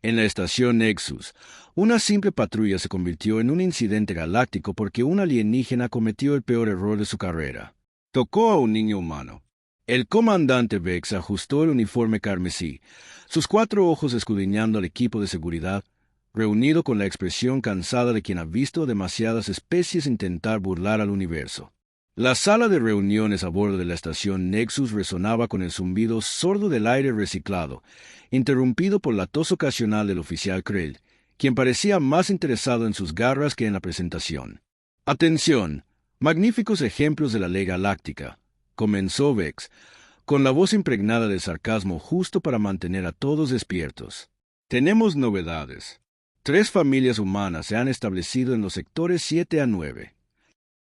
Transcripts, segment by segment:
En la estación Nexus, una simple patrulla se convirtió en un incidente galáctico porque un alienígena cometió el peor error de su carrera. Tocó a un niño humano. El comandante Vex ajustó el uniforme carmesí, sus 4 ojos escudriñando al equipo de seguridad, reunido con la expresión cansada de quien ha visto demasiadas especies intentar burlar al universo. La sala de reuniones a bordo de la estación Nexus resonaba con el zumbido sordo del aire reciclado, interrumpido por la tos ocasional del oficial Krell, quien parecía más interesado en sus garras que en la presentación. «Atención, magníficos ejemplos de la ley galáctica», comenzó Vex, con la voz impregnada de sarcasmo justo para mantener a todos despiertos. «Tenemos novedades. 3 familias humanas se han establecido en los sectores 7 a 9.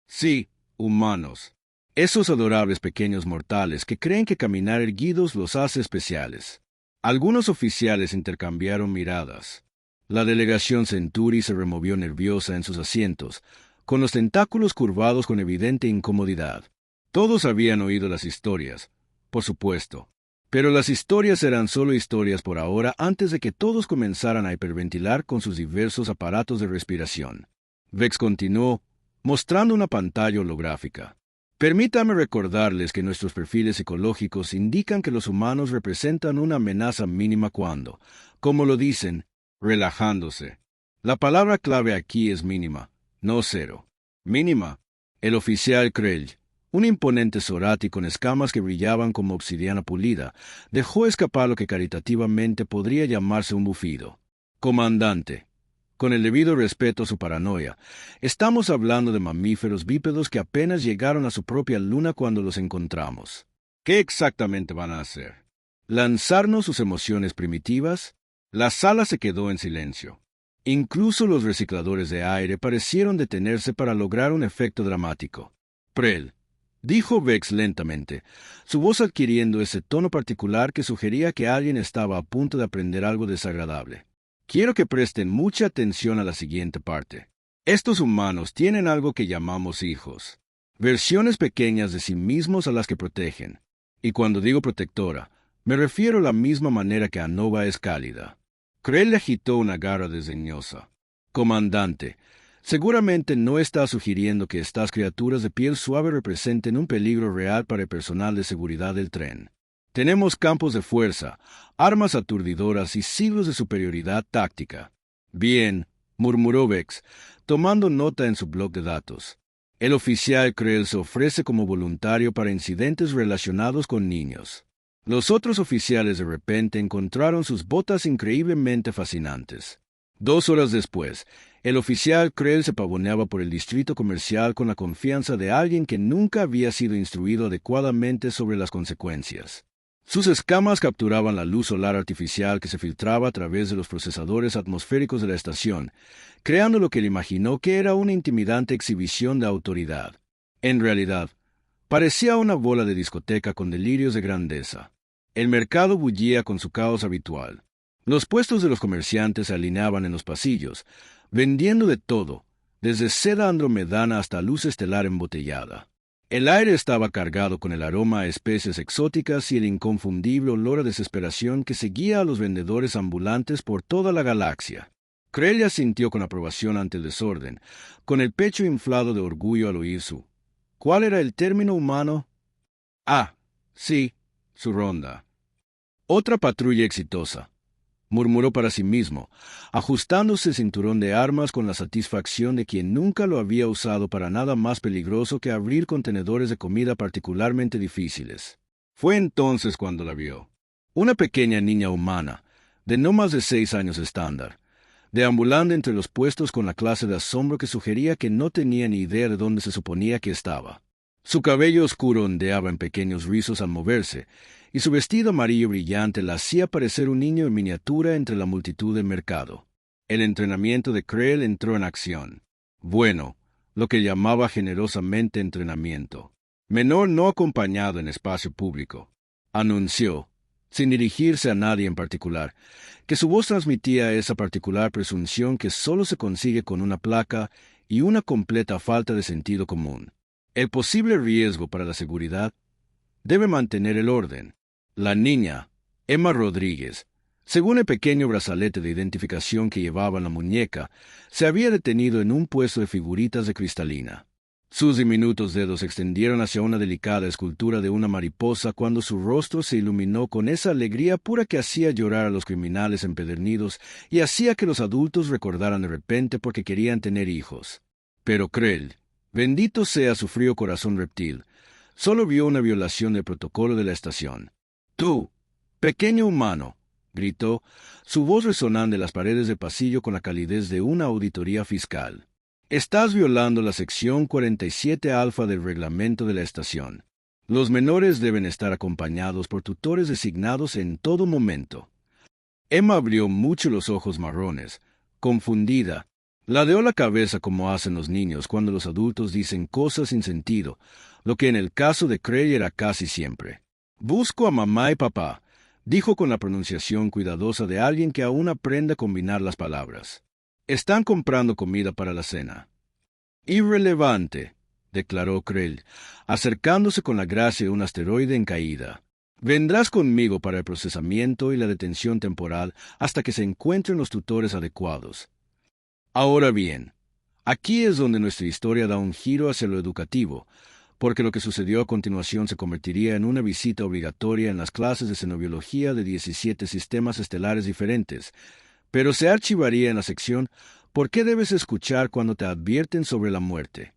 Sí, humanos. Esos adorables pequeños mortales que creen que caminar erguidos los hace especiales». Algunos oficiales intercambiaron miradas. La delegación Centuri se removió nerviosa en sus asientos, con los tentáculos curvados con evidente incomodidad. Todos habían oído las historias, por supuesto, pero las historias eran solo historias por ahora antes de que todos comenzaran a hiperventilar con sus diversos aparatos de respiración. Vex continuó, mostrando una pantalla holográfica. Permítame recordarles que nuestros perfiles psicológicos indican que los humanos representan una amenaza mínima cuando, como lo dicen, relajándose. La palabra clave aquí es mínima, no cero. Mínima. El oficial Krell, un imponente Zorati con escamas que brillaban como obsidiana pulida, dejó escapar lo que caritativamente podría llamarse un bufido. Comandante, con el debido respeto a su paranoia, estamos hablando de mamíferos bípedos que apenas llegaron a su propia luna cuando los encontramos. ¿Qué exactamente van a hacer? ¿Lanzarnos sus emociones primitivas? La sala se quedó en silencio. Incluso los recicladores de aire parecieron detenerse para lograr un efecto dramático. «Prel», dijo Vex lentamente, su voz adquiriendo ese tono particular que sugería que alguien estaba a punto de aprender algo desagradable. «Quiero que presten mucha atención a la siguiente parte. Estos humanos tienen algo que llamamos hijos, versiones pequeñas de sí mismos a las que protegen. Y cuando digo protectora, me refiero a la misma manera que Anova es cálida». Krell le agitó una garra desdeñosa. «Comandante, seguramente no está sugiriendo que estas criaturas de piel suave representen un peligro real para el personal de seguridad del tren. Tenemos campos de fuerza, armas aturdidoras y siglos de superioridad táctica». «Bien», murmuró Vex, tomando nota en su bloc de datos. «El oficial Krell se ofrece como voluntario para incidentes relacionados con niños». Los otros oficiales de repente encontraron sus botas increíblemente fascinantes. 2 horas después, el oficial Krell se pavoneaba por el distrito comercial con la confianza de alguien que nunca había sido instruido adecuadamente sobre las consecuencias. Sus escamas capturaban la luz solar artificial que se filtraba a través de los procesadores atmosféricos de la estación, creando lo que él imaginó que era una intimidante exhibición de autoridad. En realidad, parecía una bola de discoteca con delirios de grandeza. El mercado bullía con su caos habitual. Los puestos de los comerciantes se alineaban en los pasillos, vendiendo de todo, desde seda andromedana hasta luz estelar embotellada. El aire estaba cargado con el aroma a especies exóticas y el inconfundible olor a desesperación que seguía a los vendedores ambulantes por toda la galaxia. Krell asintió con aprobación ante el desorden, con el pecho inflado de orgullo al oír su... ¿Cuál era el término humano? «Ah, sí, su ronda». «Otra patrulla exitosa», murmuró para sí mismo, ajustándose el cinturón de armas con la satisfacción de quien nunca lo había usado para nada más peligroso que abrir contenedores de comida particularmente difíciles. Fue entonces cuando la vio. Una pequeña niña humana, de no más de 6 años estándar, deambulando entre los puestos con la clase de asombro que sugería que no tenía ni idea de dónde se suponía que estaba. Su cabello oscuro ondeaba en pequeños rizos al moverse, y su vestido amarillo brillante la hacía parecer un niño en miniatura entre la multitud del mercado. El entrenamiento de Krell entró en acción. Bueno, lo que llamaba generosamente entrenamiento. Menor no acompañado en espacio público. Anunció, sin dirigirse a nadie en particular, que su voz transmitía esa particular presunción que solo se consigue con una placa y una completa falta de sentido común. El posible riesgo para la seguridad debe mantener el orden. La niña, Emma Rodríguez, Según el pequeño brazalete de identificación que llevaba en la muñeca, se había detenido en un puesto de figuritas de cristalina. Sus diminutos dedos se extendieron hacia una delicada escultura de una mariposa cuando su rostro se iluminó con esa alegría pura que hacía llorar a los criminales empedernidos y hacía que los adultos recordaran de repente porque querían tener hijos. Pero Krell, bendito sea su frío corazón reptil, solo vio una violación del protocolo de la estación. «¡Tú, pequeño humano!», gritó, su voz resonando en las paredes del pasillo con la calidez de una auditoría fiscal. «Estás violando la sección 47 alfa del reglamento de la estación. Los menores deben estar acompañados por tutores designados en todo momento». Emma abrió mucho los ojos marrones, confundida. Ladeó la cabeza como hacen los niños cuando los adultos dicen cosas sin sentido, lo que en el caso de Krell era casi siempre. «Busco a mamá y papá», dijo con la pronunciación cuidadosa de alguien que aún aprende a combinar las palabras. «Están comprando comida para la cena». «Irrelevante», declaró Krell, acercándose con la gracia de un asteroide en caída. «Vendrás conmigo para el procesamiento y la detención temporal hasta que se encuentren los tutores adecuados». Ahora bien, aquí es donde nuestra historia da un giro hacia lo educativo, porque lo que sucedió a continuación se convertiría en una visita obligatoria en las clases de xenobiología de 17 sistemas estelares diferentes, pero se archivaría en la sección «¿Por qué debes escuchar cuando te advierten sobre la muerte?».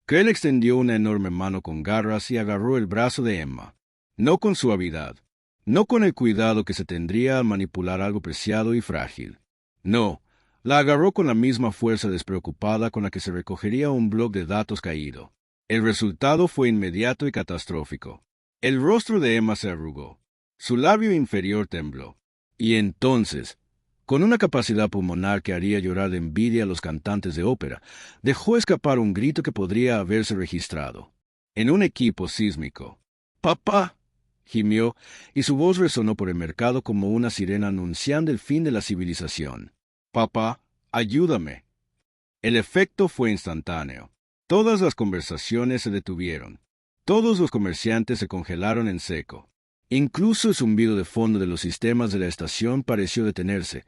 Krell extendió una enorme mano con garras y agarró el brazo de Emma. No con suavidad, no con el cuidado que se tendría al manipular algo preciado y frágil. No, la agarró con la misma fuerza despreocupada con la que se recogería un bloc de datos caído. El resultado fue inmediato y catastrófico. El rostro de Emma se arrugó. Su labio inferior tembló. Y entonces, con una capacidad pulmonar que haría llorar de envidia a los cantantes de ópera, dejó escapar un grito que podría haberse registrado. En un equipo sísmico. «¡Papá!», gimió, y su voz resonó por el mercado como una sirena anunciando el fin de la civilización. «Papá, ayúdame». El efecto fue instantáneo. Todas las conversaciones se detuvieron. Todos los comerciantes se congelaron en seco. Incluso el zumbido de fondo de los sistemas de la estación pareció detenerse,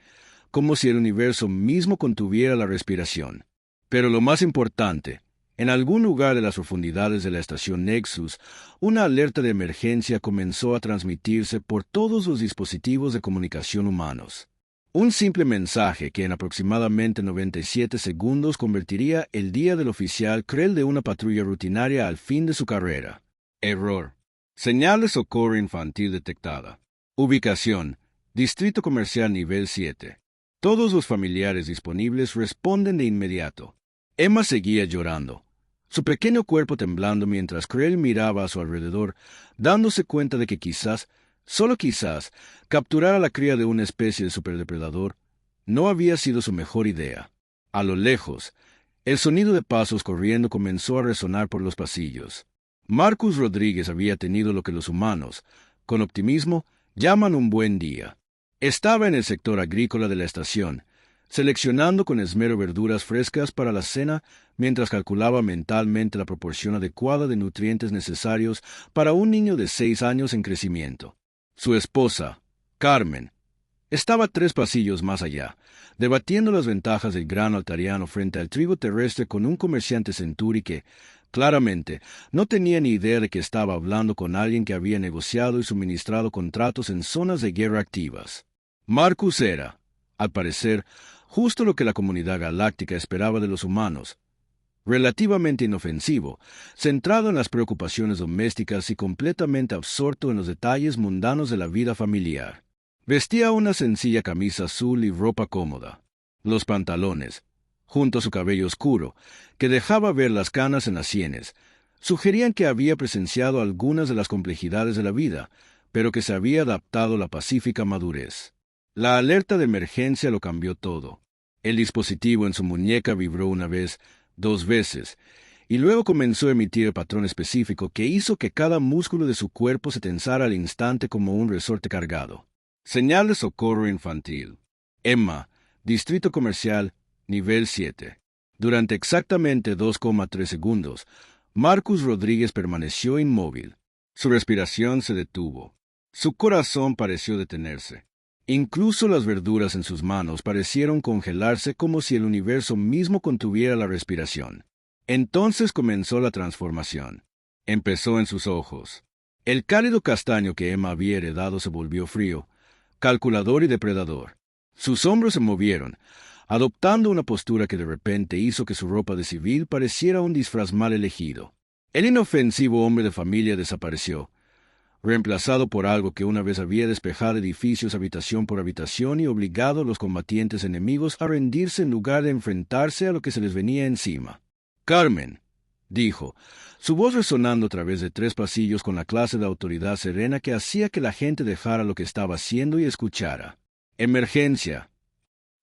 como si el universo mismo contuviera la respiración. Pero lo más importante, en algún lugar de las profundidades de la estación Nexus, una alerta de emergencia comenzó a transmitirse por todos los dispositivos de comunicación humanos. Un simple mensaje que en aproximadamente 97 segundos convertiría el día del oficial Krell de una patrulla rutinaria al fin de su carrera. Error. Señal de socorro infantil detectada. Ubicación. Distrito Comercial Nivel 7. Todos los familiares disponibles responden de inmediato. Emma seguía llorando, su pequeño cuerpo temblando mientras Krell miraba a su alrededor, dándose cuenta de que quizás, solo quizás, capturar a la cría de una especie de superdepredador no había sido su mejor idea. A lo lejos, el sonido de pasos corriendo comenzó a resonar por los pasillos. Marcus Rodríguez había tenido lo que los humanos, con optimismo, llaman un buen día. Estaba en el sector agrícola de la estación, seleccionando con esmero verduras frescas para la cena mientras calculaba mentalmente la proporción adecuada de nutrientes necesarios para un niño de 6 años en crecimiento. Su esposa, Carmen, estaba 3 pasillos más allá, debatiendo las ventajas del grano altariano frente al trigo terrestre con un comerciante Centuri que, claramente, no tenía ni idea de que estaba hablando con alguien que había negociado y suministrado contratos en zonas de guerra activas. Marcus era, al parecer, justo lo que la comunidad galáctica esperaba de los humanos, relativamente inofensivo, centrado en las preocupaciones domésticas y completamente absorto en los detalles mundanos de la vida familiar. Vestía una sencilla camisa azul y ropa cómoda. Los pantalones, junto a su cabello oscuro, que dejaba ver las canas en las sienes, sugerían que había presenciado algunas de las complejidades de la vida, pero que se había adaptado a la pacífica madurez. La alerta de emergencia lo cambió todo. El dispositivo en su muñeca vibró una vez, 2 veces, y luego comenzó a emitir el patrón específico que hizo que cada músculo de su cuerpo se tensara al instante como un resorte cargado. Señal de socorro infantil. Emma, Distrito Comercial, Nivel 7. Durante exactamente 2,3 segundos, Marcus Rodríguez permaneció inmóvil. Su respiración se detuvo. Su corazón pareció detenerse. Incluso las verduras en sus manos parecieron congelarse como si el universo mismo contuviera la respiración. Entonces comenzó la transformación. Empezó en sus ojos. El cálido castaño que Emma había heredado se volvió frío, calculador y depredador. Sus hombros se movieron, adoptando una postura que de repente hizo que su ropa de civil pareciera un disfraz mal elegido. El inofensivo hombre de familia desapareció, reemplazado por algo que una vez había despejado edificios habitación por habitación y obligado a los combatientes enemigos a rendirse en lugar de enfrentarse a lo que se les venía encima. «Carmen», dijo, su voz resonando a través de 3 pasillos con la clase de autoridad serena que hacía que la gente dejara lo que estaba haciendo y escuchara. «Emergencia.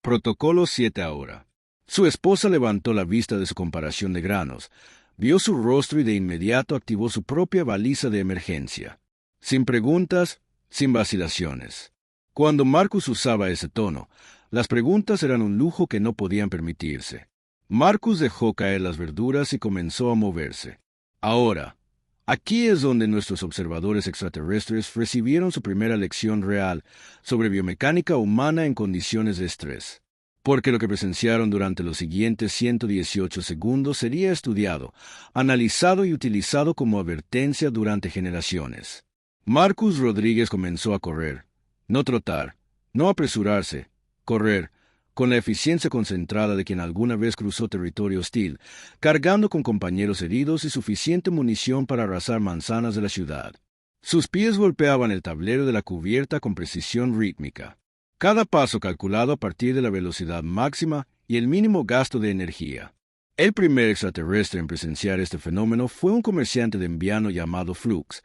Protocolo 7 ahora». Su esposa levantó la vista de su comparación de granos, vio su rostro y de inmediato activó su propia baliza de emergencia. Sin preguntas, sin vacilaciones. Cuando Marcus usaba ese tono, las preguntas eran un lujo que no podían permitirse. Marcus dejó caer las verduras y comenzó a moverse. Ahora, aquí es donde nuestros observadores extraterrestres recibieron su primera lección real sobre biomecánica humana en condiciones de estrés. Porque lo que presenciaron durante los siguientes 118 segundos sería estudiado, analizado y utilizado como advertencia durante generaciones. Marcus Rodríguez comenzó a correr, no trotar, no apresurarse, correr, con la eficiencia concentrada de quien alguna vez cruzó territorio hostil, cargando con compañeros heridos y suficiente munición para arrasar manzanas de la ciudad. Sus pies golpeaban el tablero de la cubierta con precisión rítmica, cada paso calculado a partir de la velocidad máxima y el mínimo gasto de energía. El primer extraterrestre en presenciar este fenómeno fue un comerciante de enviano llamado Flux,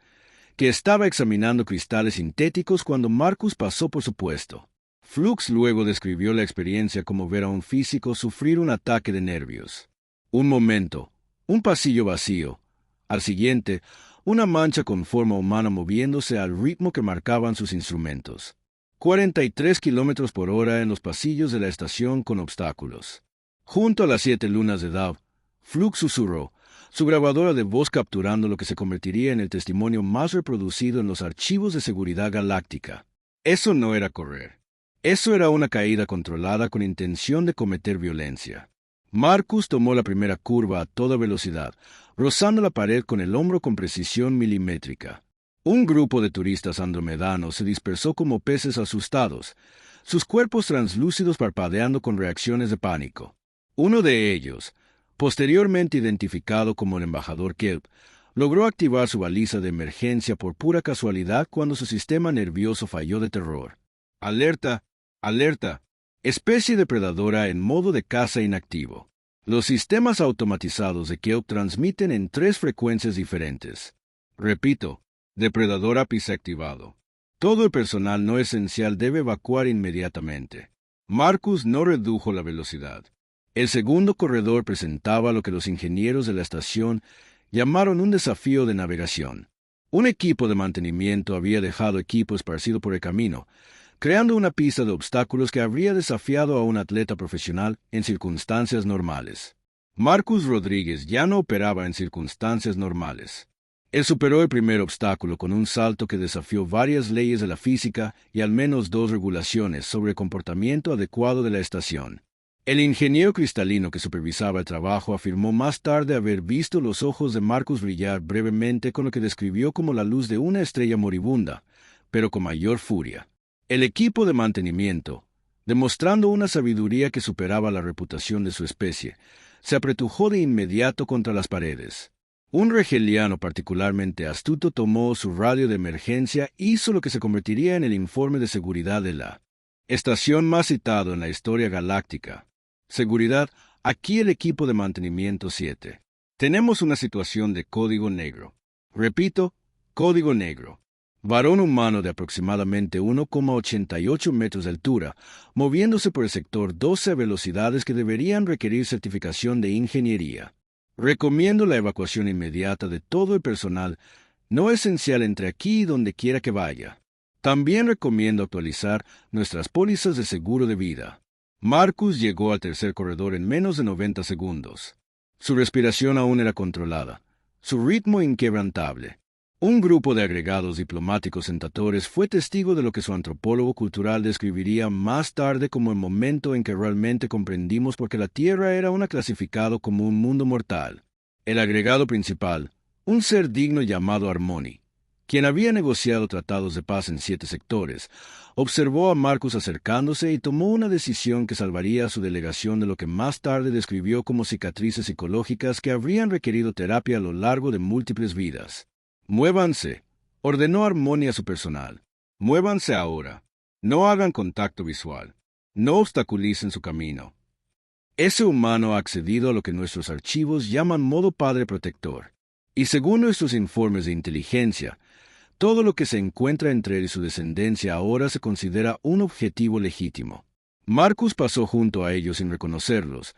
que estaba examinando cristales sintéticos cuando Marcus pasó por su puesto. Flux luego describió la experiencia como ver a un físico sufrir un ataque de nervios. Un momento, un pasillo vacío. Al siguiente, una mancha con forma humana moviéndose al ritmo que marcaban sus instrumentos. 43 kilómetros por hora en los pasillos de la estación con obstáculos. Junto a las 7 lunas de Dab, Flux susurró, su grabadora de voz capturando lo que se convertiría en el testimonio más reproducido en los archivos de seguridad galáctica. Eso no era correr. Eso era una caída controlada con intención de cometer violencia. Marcus tomó la primera curva a toda velocidad, rozando la pared con el hombro con precisión milimétrica. Un grupo de turistas andromedanos se dispersó como peces asustados, sus cuerpos translúcidos parpadeando con reacciones de pánico. Uno de ellos, posteriormente identificado como el embajador Kelp, logró activar su baliza de emergencia por pura casualidad cuando su sistema nervioso falló de terror. Alerta, alerta, especie depredadora en modo de caza inactivo. Los sistemas automatizados de Kelp transmiten en 3 frecuencias diferentes. Repito, depredador ápice activado. Todo el personal no esencial debe evacuar inmediatamente. Marcus no redujo la velocidad. El segundo corredor presentaba lo que los ingenieros de la estación llamaron un desafío de navegación. Un equipo de mantenimiento había dejado equipo esparcido por el camino, creando una pista de obstáculos que habría desafiado a un atleta profesional en circunstancias normales. Marcus Rodríguez ya no operaba en circunstancias normales. Él superó el primer obstáculo con un salto que desafió varias leyes de la física y al menos 2 regulaciones sobre el comportamiento adecuado de la estación. El ingeniero cristalino que supervisaba el trabajo afirmó más tarde haber visto los ojos de Marcus brillar brevemente con lo que describió como la luz de una estrella moribunda, pero con mayor furia. El equipo de mantenimiento, demostrando una sabiduría que superaba la reputación de su especie, se apretujó de inmediato contra las paredes. Un regeliano particularmente astuto tomó su radio de emergencia e hizo lo que se convertiría en el informe de seguridad de la estación más citado en la historia galáctica. Seguridad, aquí el equipo de mantenimiento 7. Tenemos una situación de código negro. Repito, código negro. Varón humano de aproximadamente 1,88 metros de altura, moviéndose por el sector 12 a velocidades que deberían requerir certificación de ingeniería. Recomiendo la evacuación inmediata de todo el personal no esencial entre aquí y donde quiera que vaya. También recomiendo actualizar nuestras pólizas de seguro de vida. Marcus llegó al tercer corredor en menos de 90 segundos. Su respiración aún era controlada, su ritmo inquebrantable. Un grupo de agregados diplomáticos sentadores fue testigo de lo que su antropólogo cultural describiría más tarde como el momento en que realmente comprendimos por qué la Tierra era clasificado como un mundo mortal. El agregado principal, un ser digno llamado Harmony, quien había negociado tratados de paz en 7 sectores, observó a Marcus acercándose y tomó una decisión que salvaría a su delegación de lo que más tarde describió como cicatrices psicológicas que habrían requerido terapia a lo largo de múltiples vidas. «Muévanse», ordenó Harmony a su personal. «Muévanse ahora. No hagan contacto visual. No obstaculicen su camino». Ese humano ha accedido a lo que nuestros archivos llaman modo padre protector. Y según nuestros informes de inteligencia, todo lo que se encuentra entre él y su descendencia ahora se considera un objetivo legítimo. Marcus pasó junto a ellos sin reconocerlos,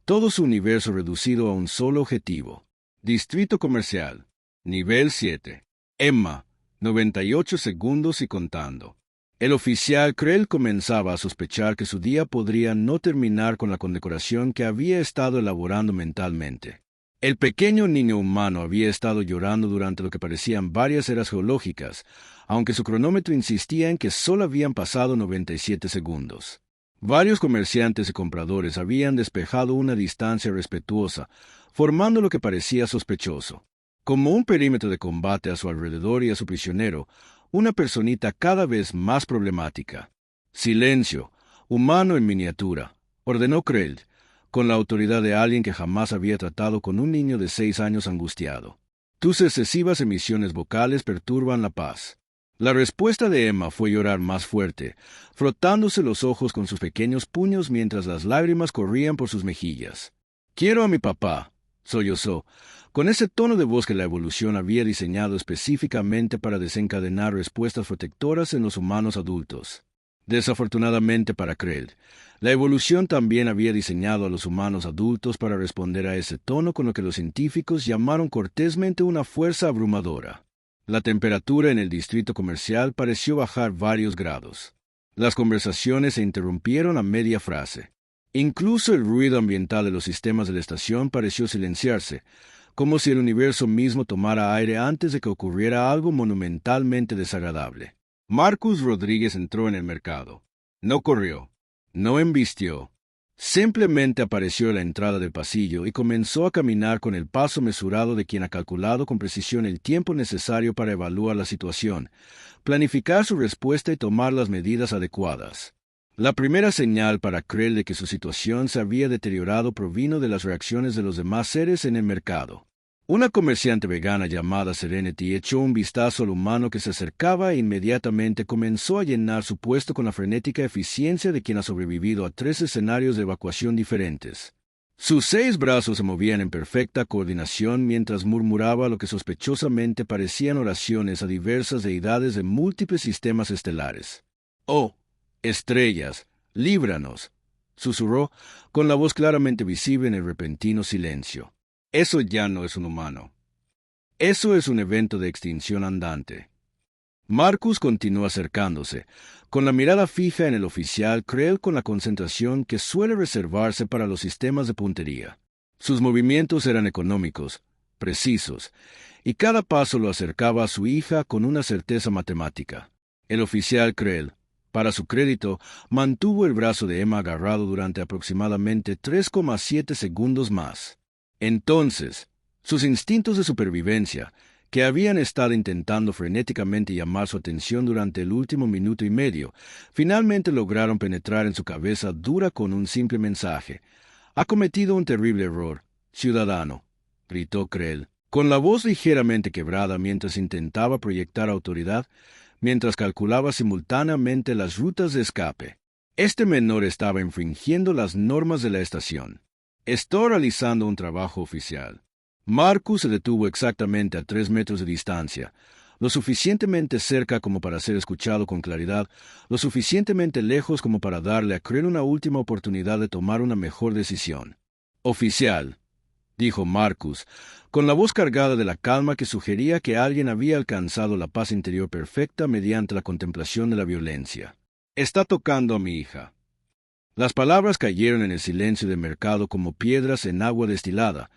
todo su universo reducido a un solo objetivo. Distrito comercial. Nivel 7. Emma. 98 segundos y contando. El oficial Krell comenzaba a sospechar que su día podría no terminar con la condecoración que había estado elaborando mentalmente. El pequeño niño humano había estado llorando durante lo que parecían varias eras geológicas, aunque su cronómetro insistía en que solo habían pasado 97 segundos. Varios comerciantes y compradores habían despejado una distancia respetuosa, formando lo que parecía sospechoso. Como un perímetro de combate a su alrededor y a su prisionero, una personita cada vez más problemática. «Silencio, humano en miniatura», ordenó Krell, con la autoridad de alguien que jamás había tratado con un niño de 6 años angustiado. «Tus excesivas emisiones vocales perturban la paz». La respuesta de Emma fue llorar más fuerte, frotándose los ojos con sus pequeños puños mientras las lágrimas corrían por sus mejillas. «Quiero a mi papá», sollozó, con ese tono de voz que la evolución había diseñado específicamente para desencadenar respuestas protectoras en los humanos adultos. Desafortunadamente para Krell, la evolución también había diseñado a los humanos adultos para responder a ese tono con lo que los científicos llamaron cortésmente una fuerza abrumadora. La temperatura en el distrito comercial pareció bajar varios grados. Las conversaciones se interrumpieron a media frase. Incluso el ruido ambiental de los sistemas de la estación pareció silenciarse, como si el universo mismo tomara aire antes de que ocurriera algo monumentalmente desagradable. Marcus Rodríguez entró en el mercado. No corrió, no embistió. Simplemente apareció a la entrada del pasillo y comenzó a caminar con el paso mesurado de quien ha calculado con precisión el tiempo necesario para evaluar la situación, planificar su respuesta y tomar las medidas adecuadas. La primera señal para Krell de que su situación se había deteriorado provino de las reacciones de los demás seres en el mercado. Una comerciante vegana llamada Serenity echó un vistazo al humano que se acercaba e inmediatamente comenzó a llenar su puesto con la frenética eficiencia de quien ha sobrevivido a 3 escenarios de evacuación diferentes. Sus 6 brazos se movían en perfecta coordinación mientras murmuraba lo que sospechosamente parecían oraciones a diversas deidades de múltiples sistemas estelares. «Oh, estrellas, líbranos», susurró, con la voz claramente visible en el repentino silencio. Eso ya no es un humano. Eso es un evento de extinción andante. Marcus continuó acercándose, con la mirada fija en el oficial Krell con la concentración que suele reservarse para los sistemas de puntería. Sus movimientos eran económicos, precisos, y cada paso lo acercaba a su hija con una certeza matemática. El oficial Krell, para su crédito, mantuvo el brazo de Emma agarrado durante aproximadamente 3,7 segundos más. Entonces, sus instintos de supervivencia, que habían estado intentando frenéticamente llamar su atención durante el último minuto y medio, finalmente lograron penetrar en su cabeza dura con un simple mensaje. «Ha cometido un terrible error, ciudadano», gritó Krell, con la voz ligeramente quebrada mientras intentaba proyectar autoridad, mientras calculaba simultáneamente las rutas de escape. Este menor estaba infringiendo las normas de la estación. «Estoy realizando un trabajo oficial». Marcus se detuvo exactamente a 3 metros de distancia, lo suficientemente cerca como para ser escuchado con claridad, lo suficientemente lejos como para darle a Krell una última oportunidad de tomar una mejor decisión. «Oficial», dijo Marcus, con la voz cargada de la calma que sugería que alguien había alcanzado la paz interior perfecta mediante la contemplación de la violencia. «Está tocando a mi hija». Las palabras cayeron en el silencio del mercado como piedras en agua destilada,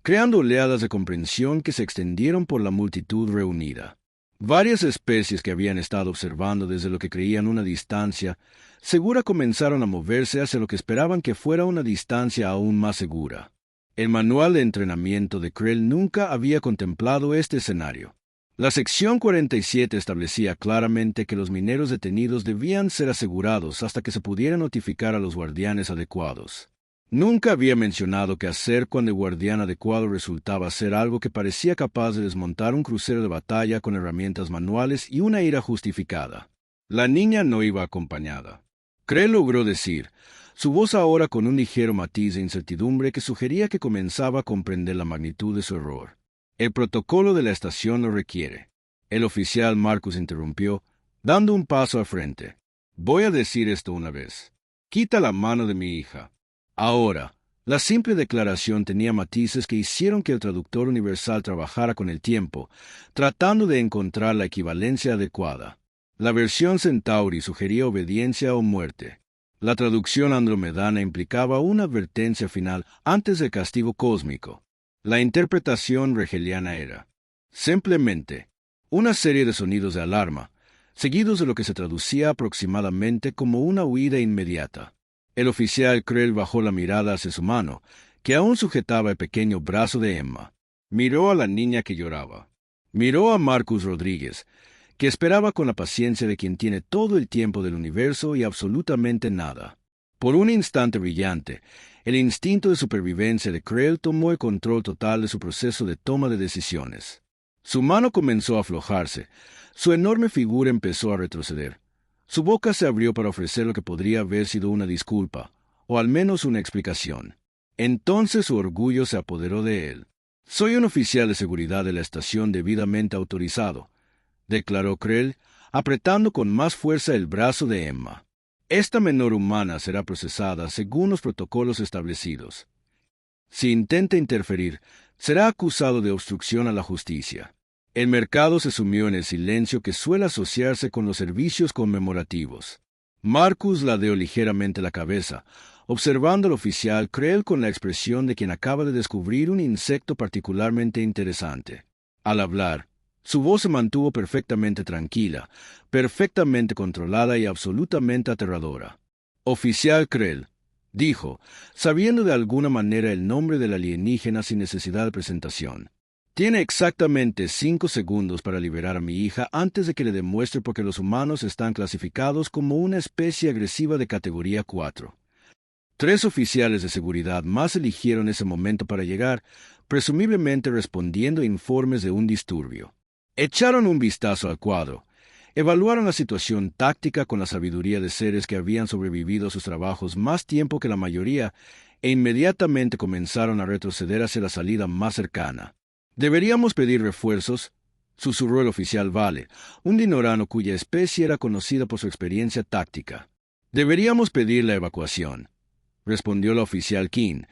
creando oleadas de comprensión que se extendieron por la multitud reunida. Varias especies que habían estado observando desde lo que creían una distancia segura comenzaron a moverse hacia lo que esperaban que fuera una distancia aún más segura. El manual de entrenamiento de Krell nunca había contemplado este escenario. La sección 47 establecía claramente que los mineros detenidos debían ser asegurados hasta que se pudiera notificar a los guardianes adecuados. Nunca había mencionado qué hacer cuando el guardián adecuado resultaba ser algo que parecía capaz de desmontar un crucero de batalla con herramientas manuales y una ira justificada. La niña no iba acompañada. Krell logró decir, su voz ahora con un ligero matiz de incertidumbre que sugería que comenzaba a comprender la magnitud de su error. El protocolo de la estación lo requiere. El oficial Marcus interrumpió, dando un paso al frente. Voy a decir esto una vez. Quita la mano de mi hija. Ahora, la simple declaración tenía matices que hicieron que el traductor universal trabajara con el tiempo, tratando de encontrar la equivalencia adecuada. La versión Centauri sugería obediencia o muerte. La traducción andromedana implicaba una advertencia final antes del castigo cósmico. La interpretación regeliana era, simplemente, una serie de sonidos de alarma, seguidos de lo que se traducía aproximadamente como una huida inmediata. El oficial Krell bajó la mirada hacia su mano, que aún sujetaba el pequeño brazo de Emma. Miró a la niña que lloraba. Miró a Marcus Rodríguez, que esperaba con la paciencia de quien tiene todo el tiempo del universo y absolutamente nada. Por un instante brillante, el instinto de supervivencia de Krell tomó el control total de su proceso de toma de decisiones. Su mano comenzó a aflojarse, su enorme figura empezó a retroceder. Su boca se abrió para ofrecer lo que podría haber sido una disculpa, o al menos una explicación. Entonces su orgullo se apoderó de él. «Soy un oficial de seguridad de la estación debidamente autorizado», declaró Krell, apretando con más fuerza el brazo de Emma. «Esta menor humana será procesada según los protocolos establecidos. Si intenta interferir, será acusado de obstrucción a la justicia». El mercado se sumió en el silencio que suele asociarse con los servicios conmemorativos. Marcus ladeó ligeramente la cabeza, observando al oficial Krell con la expresión de quien acaba de descubrir un insecto particularmente interesante. Al hablar, su voz se mantuvo perfectamente tranquila, perfectamente controlada y absolutamente aterradora. «Oficial Krell», dijo, sabiendo de alguna manera el nombre del alienígena sin necesidad de presentación. «Tiene exactamente 5 segundos para liberar a mi hija antes de que le demuestre por qué los humanos están clasificados como una especie agresiva de categoría 4. 3 oficiales de seguridad más eligieron ese momento para llegar, presumiblemente respondiendo a informes de un disturbio. Echaron un vistazo al cuadro, evaluaron la situación táctica con la sabiduría de seres que habían sobrevivido a sus trabajos más tiempo que la mayoría e inmediatamente comenzaron a retroceder hacia la salida más cercana. «Deberíamos pedir refuerzos», susurró el oficial Vale, un dinorano cuya especie era conocida por su experiencia táctica. «Deberíamos pedir la evacuación», respondió la oficial King,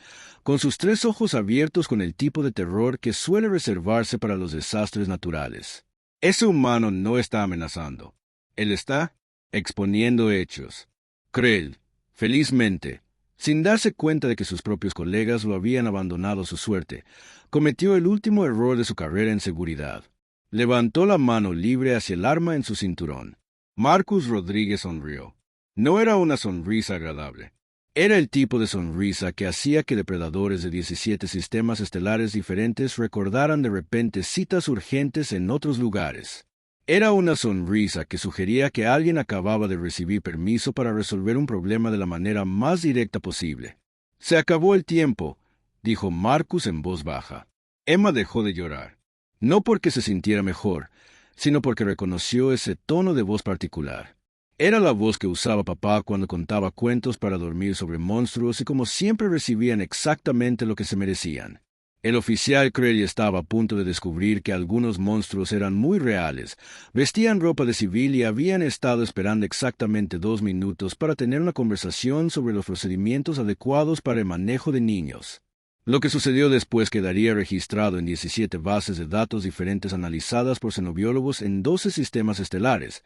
con sus 3 ojos abiertos con el tipo de terror que suele reservarse para los desastres naturales. «Ese humano no está amenazando. Él está exponiendo hechos». Krell, felizmente, sin darse cuenta de que sus propios colegas lo habían abandonado a su suerte, cometió el último error de su carrera en seguridad. Levantó la mano libre hacia el arma en su cinturón. Marcus Rodríguez sonrió. No era una sonrisa agradable. Era el tipo de sonrisa que hacía que depredadores de 17 sistemas estelares diferentes recordaran de repente citas urgentes en otros lugares. Era una sonrisa que sugería que alguien acababa de recibir permiso para resolver un problema de la manera más directa posible. «Se acabó el tiempo», dijo Marcus en voz baja. Emma dejó de llorar, no porque se sintiera mejor, sino porque reconoció ese tono de voz particular. Era la voz que usaba papá cuando contaba cuentos para dormir sobre monstruos y como siempre recibían exactamente lo que se merecían. El oficial Krell estaba a punto de descubrir que algunos monstruos eran muy reales, vestían ropa de civil y habían estado esperando exactamente 2 minutos para tener una conversación sobre los procedimientos adecuados para el manejo de niños. Lo que sucedió después quedaría registrado en 17 bases de datos diferentes analizadas por xenobiólogos en 12 sistemas estelares,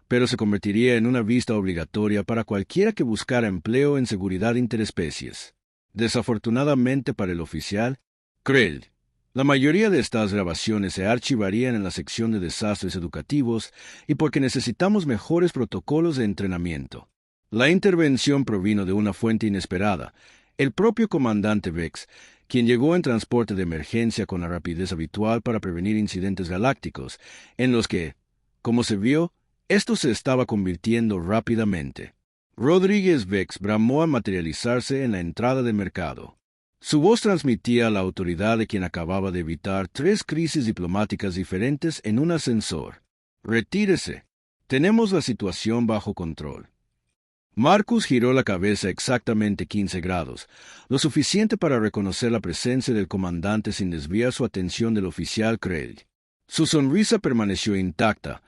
pero se convertiría en una vista obligatoria para cualquiera que buscara empleo en seguridad interespecies. Desafortunadamente para el oficial, Krell. La mayoría de estas grabaciones se archivarían en la sección de desastres educativos y porque necesitamos mejores protocolos de entrenamiento. La intervención provino de una fuente inesperada, el propio comandante Vex, quien llegó en transporte de emergencia con la rapidez habitual para prevenir incidentes galácticos, en los que, como se vio, esto se estaba convirtiendo rápidamente. Rodríguez Vex bramó a materializarse en la entrada de mercado. Su voz transmitía la autoridad de quien acababa de evitar 3 crisis diplomáticas diferentes en un ascensor. «Retírese. Tenemos la situación bajo control». Marcus giró la cabeza exactamente 15 grados, lo suficiente para reconocer la presencia del comandante sin desviar su atención del oficial Krell. Su sonrisa permaneció intacta,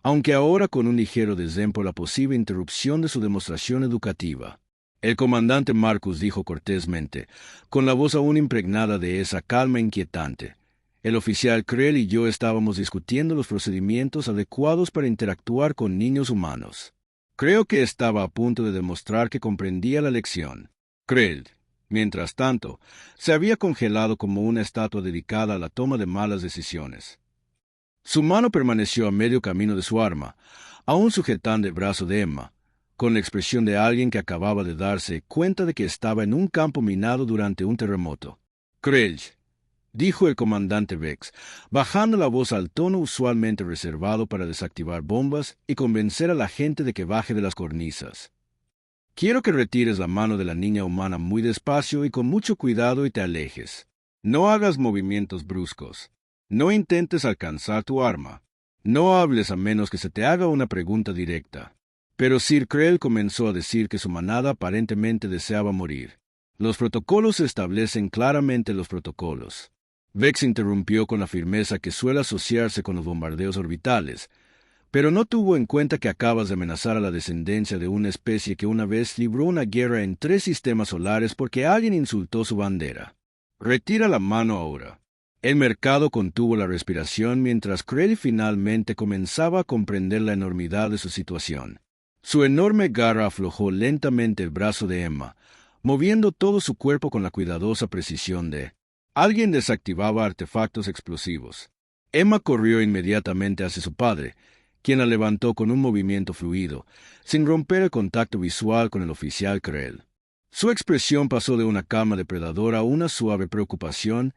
aunque ahora con un ligero desdén por la posible interrupción de su demostración educativa. El comandante Marcus dijo cortésmente, con la voz aún impregnada de esa calma inquietante. El oficial Krell y yo estábamos discutiendo los procedimientos adecuados para interactuar con niños humanos. Creo que estaba a punto de demostrar que comprendía la lección. Krell, mientras tanto, se había congelado como una estatua dedicada a la toma de malas decisiones. Su mano permaneció a medio camino de su arma, aún sujetando el brazo de Emma, con la expresión de alguien que acababa de darse cuenta de que estaba en un campo minado durante un terremoto. «Krell», dijo el comandante Vex, bajando la voz al tono usualmente reservado para desactivar bombas y convencer a la gente de que baje de las cornisas. «Quiero que retires la mano de la niña humana muy despacio y con mucho cuidado y te alejes. No hagas movimientos bruscos. No intentes alcanzar tu arma. No hables a menos que se te haga una pregunta directa». Pero Sir Krell comenzó a decir que su manada aparentemente deseaba morir. Los protocolos establecen claramente los protocolos. Vex interrumpió con la firmeza que suele asociarse con los bombardeos orbitales, pero no tuvo en cuenta que acabas de amenazar a la descendencia de una especie que una vez libró una guerra en 3 sistemas solares porque alguien insultó su bandera. Retira la mano ahora. El mercado contuvo la respiración mientras Krell finalmente comenzaba a comprender la enormidad de su situación. Su enorme garra aflojó lentamente el brazo de Emma, moviendo todo su cuerpo con la cuidadosa precisión de... Alguien desactivaba artefactos explosivos. Emma corrió inmediatamente hacia su padre, quien la levantó con un movimiento fluido, sin romper el contacto visual con el oficial Krell. Su expresión pasó de una calma depredadora a una suave preocupación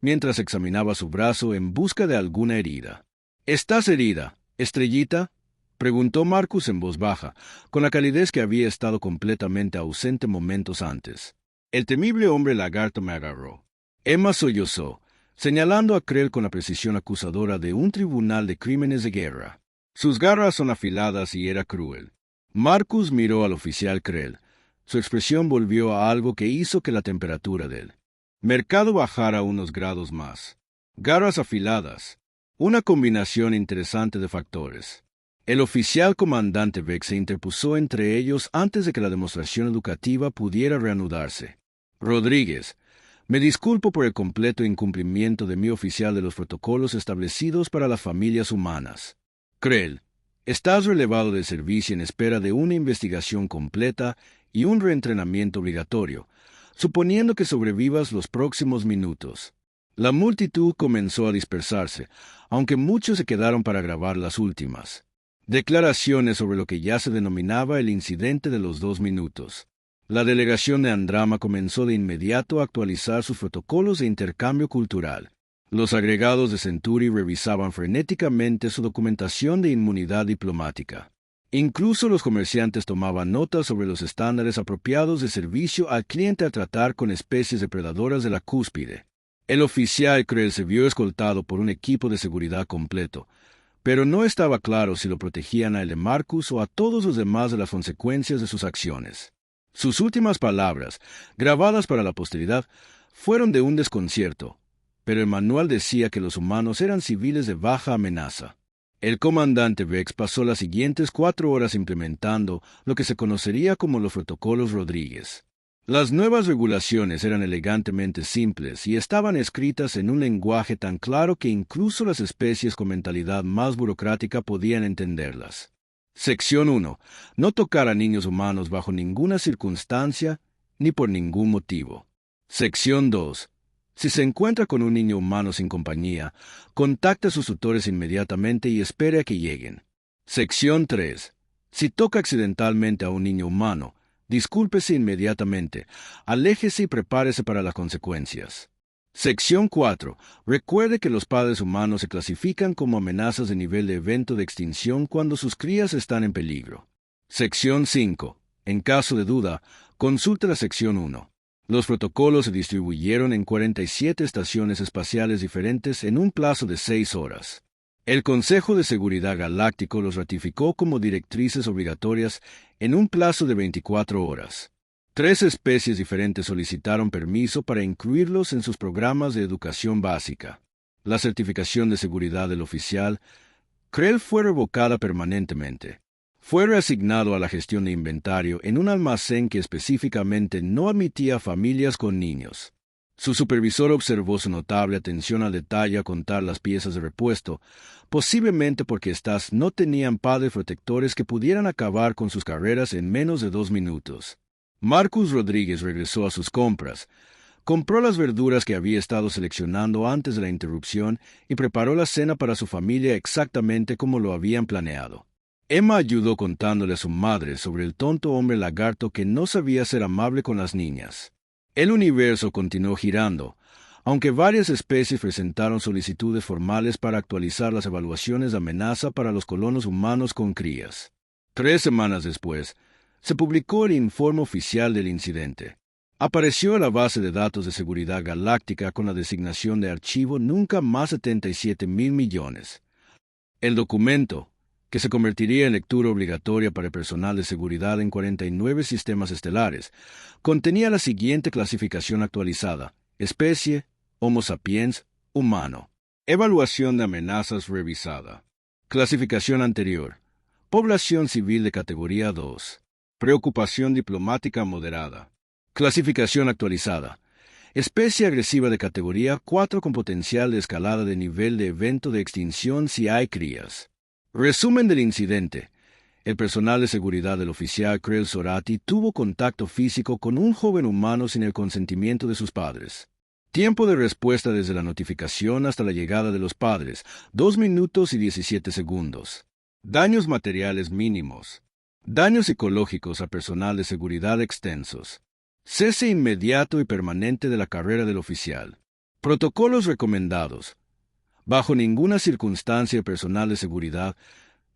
mientras examinaba su brazo en busca de alguna herida. «¿Estás herida, Estrellita?», preguntó Marcus en voz baja, con la calidez que había estado completamente ausente momentos antes. El temible hombre lagarto me agarró. Emma sollozó, señalando a Krell con la precisión acusadora de un tribunal de crímenes de guerra. Sus garras son afiladas y era cruel. Marcus miró al oficial Krell. Su expresión volvió a algo que hizo que la temperatura del mercado bajara unos grados más. Garras afiladas. Una combinación interesante de factores. El oficial comandante Vex se interpuso entre ellos antes de que la demostración educativa pudiera reanudarse. «Rodríguez, me disculpo por el completo incumplimiento de mi oficial de los protocolos establecidos para las familias humanas. Krell, estás relevado de servicio en espera de una investigación completa y un reentrenamiento obligatorio, suponiendo que sobrevivas los próximos minutos». La multitud comenzó a dispersarse, aunque muchos se quedaron para grabar las últimas declaraciones sobre lo que ya se denominaba el incidente de los 2 minutos. La delegación de Andrama comenzó de inmediato a actualizar sus protocolos de intercambio cultural. Los agregados de Centuri revisaban frenéticamente su documentación de inmunidad diplomática. Incluso los comerciantes tomaban notas sobre los estándares apropiados de servicio al cliente a tratar con especies depredadoras de la cúspide. El oficial Krell se vio escoltado por un equipo de seguridad completo, pero no estaba claro si lo protegían a él de Marcus o a todos los demás de las consecuencias de sus acciones. Sus últimas palabras, grabadas para la posteridad, fueron de un desconcierto, pero el manual decía que los humanos eran civiles de baja amenaza. El comandante Vex pasó las siguientes 4 horas implementando lo que se conocería como los protocolos Rodríguez. Las nuevas regulaciones eran elegantemente simples y estaban escritas en un lenguaje tan claro que incluso las especies con mentalidad más burocrática podían entenderlas. Sección 1. No tocar a niños humanos bajo ninguna circunstancia ni por ningún motivo. Sección 2. Si se encuentra con un niño humano sin compañía, contacte a sus tutores inmediatamente y espere a que lleguen. Sección 3. Si toca accidentalmente a un niño humano, discúlpese inmediatamente, aléjese y prepárese para las consecuencias. Sección 4. Recuerde que los padres humanos se clasifican como amenazas de nivel de evento de extinción cuando sus crías están en peligro. Sección 5. En caso de duda, consulte la sección 1. Los protocolos se distribuyeron en 47 estaciones espaciales diferentes en un plazo de 6 horas. El Consejo de Seguridad Galáctico los ratificó como directrices obligatorias en un plazo de 24 horas. 3 especies diferentes solicitaron permiso para incluirlos en sus programas de educación básica. La certificación de seguridad del oficial Krell fue revocada permanentemente. Fue reasignado a la gestión de inventario en un almacén que específicamente no admitía familias con niños. Su supervisor observó su notable atención al detalle a contar las piezas de repuesto, posiblemente porque éstas no tenían padres protectores que pudieran acabar con sus carreras en menos de 2 minutos. Marcus Rodríguez regresó a sus compras. Compró las verduras que había estado seleccionando antes de la interrupción y preparó la cena para su familia exactamente como lo habían planeado. Emma ayudó contándole a su madre sobre el tonto hombre lagarto que no sabía ser amable con las niñas. El universo continuó girando, aunque varias especies presentaron solicitudes formales para actualizar las evaluaciones de amenaza para los colonos humanos con crías. 3 semanas después, se publicó el informe oficial del incidente. Apareció en la base de datos de seguridad galáctica con la designación de archivo nunca más 77,000 millones. El documento, que se convertiría en lectura obligatoria para el personal de seguridad en 49 sistemas estelares, contenía la siguiente clasificación actualizada: especie, Homo sapiens, humano. Evaluación de amenazas revisada. Clasificación anterior: población civil de categoría 2. Preocupación diplomática moderada. Clasificación actualizada: especie agresiva de categoría 4 con potencial de escalada de nivel de evento de extinción si hay crías. Resumen del incidente. El personal de seguridad del oficial Krell Zorati tuvo contacto físico con un joven humano sin el consentimiento de sus padres. Tiempo de respuesta desde la notificación hasta la llegada de los padres, 2 minutos y 17 segundos. Daños materiales mínimos. Daños psicológicos a personal de seguridad extensos. Cese inmediato y permanente de la carrera del oficial. Protocolos recomendados. Bajo ninguna circunstancia el personal de seguridad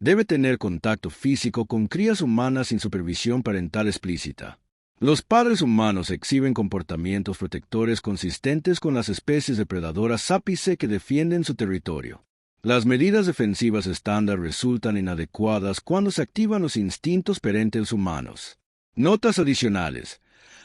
debe tener contacto físico con crías humanas sin supervisión parental explícita. Los padres humanos exhiben comportamientos protectores consistentes con las especies depredadoras ápice que defienden su territorio. Las medidas defensivas estándar resultan inadecuadas cuando se activan los instintos perentes humanos. Notas adicionales.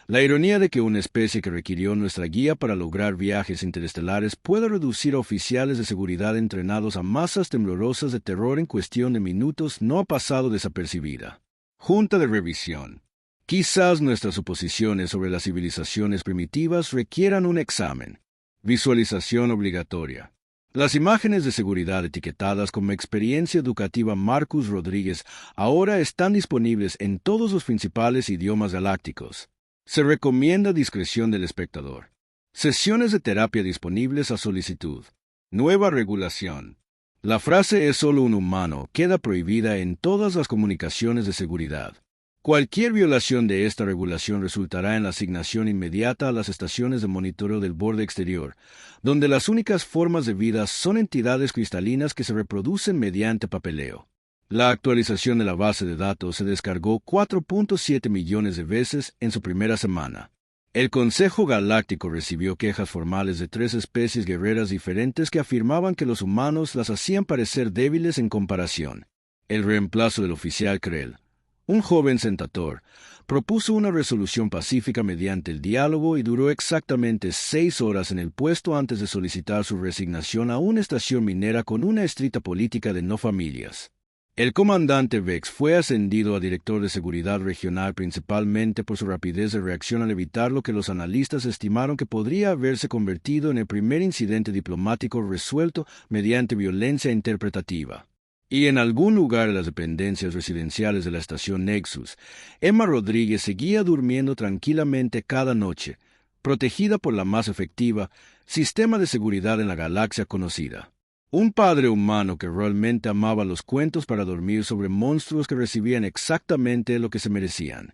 La ironía de que una especie que requirió nuestra guía para lograr viajes interestelares pueda reducir a oficiales de seguridad entrenados a masas temblorosas de terror en cuestión de minutos no ha pasado desapercibida. Junta de revisión. Quizás nuestras suposiciones sobre las civilizaciones primitivas requieran un examen. Visualización obligatoria. Las imágenes de seguridad etiquetadas como experiencia educativa Marcus Rodríguez ahora están disponibles en todos los principales idiomas galácticos. Se recomienda discreción del espectador. Sesiones de terapia disponibles a solicitud. Nueva regulación. La frase "es solo un humano" queda prohibida en todas las comunicaciones de seguridad. Cualquier violación de esta regulación resultará en la asignación inmediata a las estaciones de monitoreo del borde exterior, donde las únicas formas de vida son entidades cristalinas que se reproducen mediante papeleo. La actualización de la base de datos se descargó 4.7 millones de veces en su primera semana. El Consejo Galáctico recibió quejas formales de 3 especies guerreras diferentes que afirmaban que los humanos las hacían parecer débiles en comparación. El reemplazo del oficial Krell, un joven centaur, propuso una resolución pacífica mediante el diálogo y duró exactamente 6 horas en el puesto antes de solicitar su resignación a una estación minera con una estricta política de no familias. El comandante Vex fue ascendido a director de seguridad regional principalmente por su rapidez de reacción al evitar lo que los analistas estimaron que podría haberse convertido en el primer incidente diplomático resuelto mediante violencia interpretativa. Y en algún lugar de las dependencias residenciales de la estación Nexus, Emma Rodríguez seguía durmiendo tranquilamente cada noche, protegida por la más efectiva, sistema de seguridad en la galaxia conocida. Un padre humano que realmente amaba los cuentos para dormir sobre monstruos que recibían exactamente lo que se merecían.